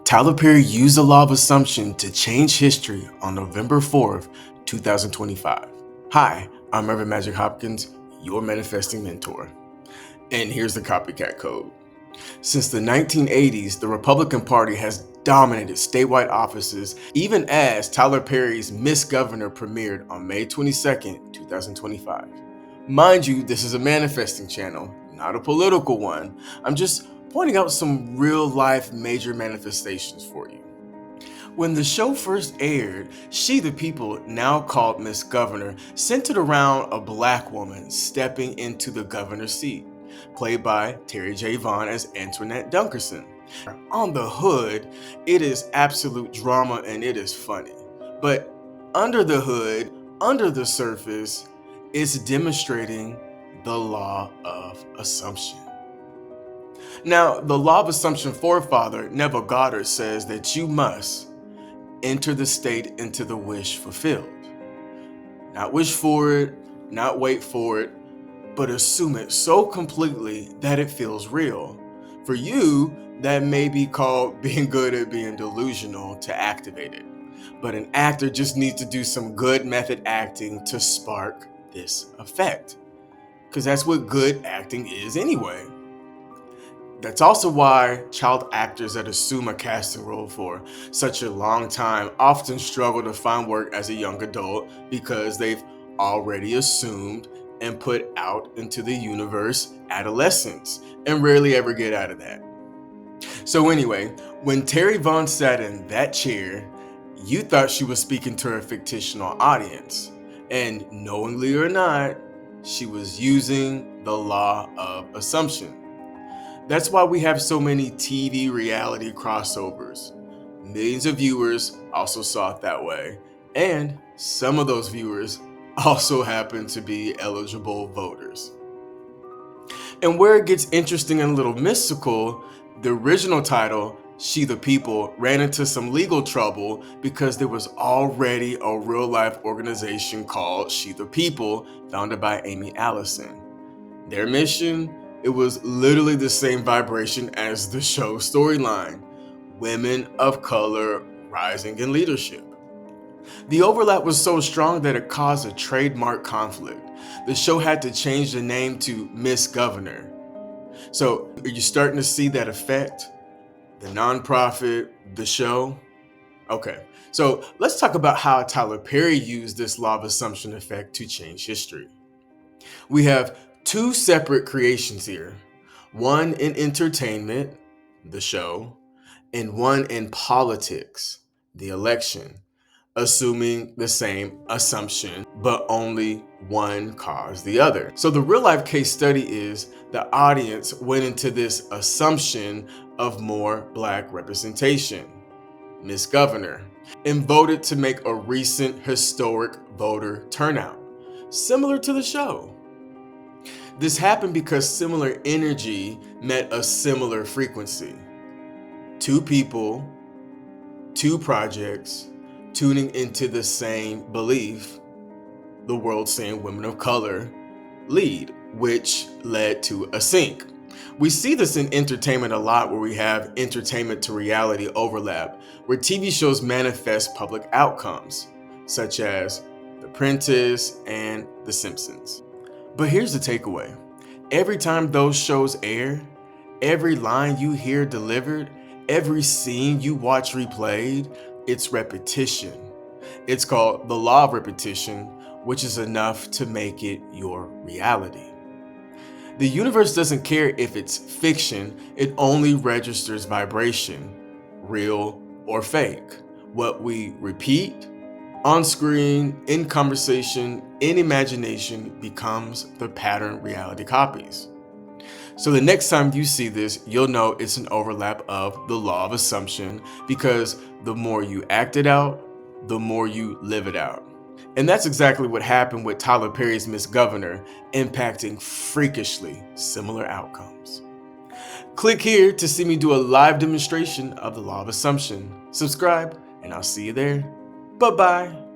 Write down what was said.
Tyler Perry used the law of assumption to change history on November 4th, 2025. Hi, I'm Reverend Magic Hopkins, your manifesting mentor. And here's the copycat code. Since the 1980s, the Republican Party has dominated statewide offices, even as Tyler Perry's Miss Governor premiered on May 22nd, 2025. Mind you, this is a manifesting channel, not a political one. I'm just pointing out some real-life major manifestations for you. When the show first aired, She the People, now called Miss Governor, centered around a black woman stepping into the governor's seat, played by Terry J. Vaughn as Antoinette Dunkerson. On the hood, it is absolute drama and it is funny. But under the hood, under the surface, it's demonstrating the law of assumption. Now, the law of assumption forefather, Neville Goddard, says that you must enter the state into the wish fulfilled. Not wish for it, not wait for it, but assume it so completely that it feels real. For you, that may be called being good at being delusional to activate it. But an actor just needs to do some good method acting to spark this effect. Because that's what good acting is anyway. That's also why child actors that assume a casting role for such a long time often struggle to find work as a young adult because they've already assumed and put out into the universe adolescence and rarely ever get out of that. So anyway, when Terry Vaughn sat in that chair, you thought she was speaking to her fictional audience, and knowingly or not, she was using the law of assumption. That's why we have so many TV reality crossovers. Millions of viewers also saw it that way, and some of those viewers also happen to be eligible voters. And where it gets interesting and a little mystical, the original title, She the People, ran into some legal trouble because there was already a real-life organization called She the People, founded by Amy Allison. Their mission? It was literally the same vibration as the show's storyline: women of color rising in leadership. The overlap was so strong that it caused a trademark conflict. The show had to change the name to Miss Governor. So are you starting to see that effect? The nonprofit, the show? Okay, so let's talk about how Tyler Perry used this law of assumption effect to change history. We have two separate creations here, one in entertainment, the show, and one in politics, the election, assuming the same assumption, but only one caused the other. So the real life case study is the audience went into this assumption of more black representation, Miss Governor, and voted to make a recent historic voter turnout, similar to the show. This happened because similar energy met a similar frequency. Two people, two projects, tuning into the same belief, the world saying women of color lead, which led to a sync. We see this in entertainment a lot, where we have entertainment to reality overlap, where TV shows manifest public outcomes, such as The Apprentice and The Simpsons. But here's the takeaway. Every time those shows air, every line you hear delivered, every scene you watch replayed, it's repetition. It's called the law of repetition, which is enough to make it your reality. The universe doesn't care if it's fiction, it only registers vibration, real or fake. What we repeat, on screen, in conversation, in imagination, becomes the pattern reality copies. So the next time you see this, you'll know it's an overlap of the law of assumption, because the more you act it out, the more you live it out. And that's exactly what happened with Tyler Perry's Miss Governor, impacting freakishly similar outcomes. Click here to see me do a live demonstration of the law of assumption. Subscribe, and I'll see you there. Bye-bye.